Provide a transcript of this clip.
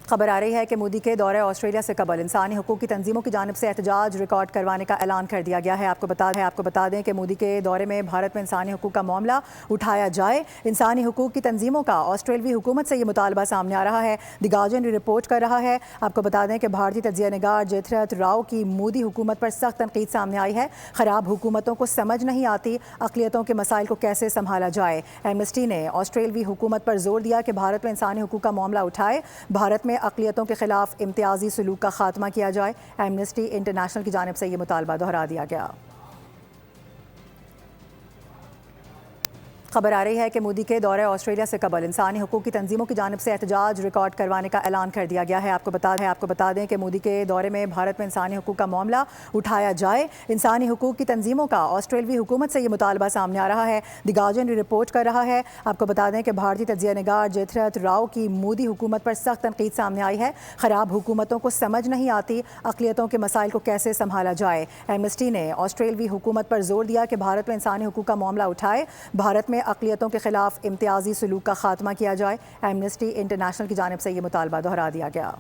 خبر آ رہی ہے کہ مودی کے دورے آسٹریلیا سے قبل انسانی حقوق کی تنظیموں کی جانب سے احتجاج ریکارڈ کروانے کا اعلان کر دیا گیا ہے۔ آپ کو بتا دیں کہ مودی کے دورے میں بھارت میں انسانی حقوق کا معاملہ اٹھایا جائے۔ انسانی حقوق کی تنظیموں کا آسٹریلوی حکومت سے یہ مطالبہ سامنے آ رہا ہے۔ دی گارڈین رپورٹ کر رہا ہے۔ آپ کو بتا دیں کہ بھارتی تجزیہ نگار جیتھرت راؤ کی مودی حکومت پر سخت تنقید سامنے آئی ہے۔ خراب حکومتوں کو سمجھ نہیں آتی اقلیتوں کے مسائل کو کیسے سنبھالا جائے۔ ایمنسٹی نے آسٹریلوی حکومت پر زور دیا کہ بھارت میں انسانی حقوق کا معاملہ اٹھائے، بھارت میں اقلیتوں کے خلاف امتیازی سلوک کا خاتمہ کیا جائے۔ ایمنسٹی انٹرنیشنل کی جانب سے یہ مطالبہ دہرا دیا گیا۔ خبر آ رہی ہے کہ مودی کے دورے آسٹریلیا سے قبل انسانی حقوق کی تنظیموں کی جانب سے احتجاج ریکارڈ کروانے کا اعلان کر دیا گیا ہے۔ آپ کو بتا دیں کہ مودی کے دورے میں بھارت میں انسانی حقوق کا معاملہ اٹھایا جائے۔ انسانی حقوق کی تنظیموں کا آسٹریلوی حکومت سے یہ مطالبہ سامنے آ رہا ہے۔ دی گارڈین رپورٹ کر رہا ہے۔ آپ کو بتا دیں کہ بھارتی تجزیہ نگار جیتھرت راؤ کی مودی حکومت پر سخت تنقید سامنے آئی ہے۔ خراب حکومتوں کو سمجھ نہیں آتی اقلیتوں کے مسائل کو کیسے سنبھالا جائے۔ ایمنسٹی نے آسٹریلوی حکومت پر زور دیا کہ بھارت میں انسانی حقوق کا معاملہ اٹھائے، بھارت میں اقلیتوں کے خلاف امتیازی سلوک کا خاتمہ کیا جائے۔ ایمنسٹی انٹرنیشنل کی جانب سے یہ مطالبہ دہرا دیا گیا۔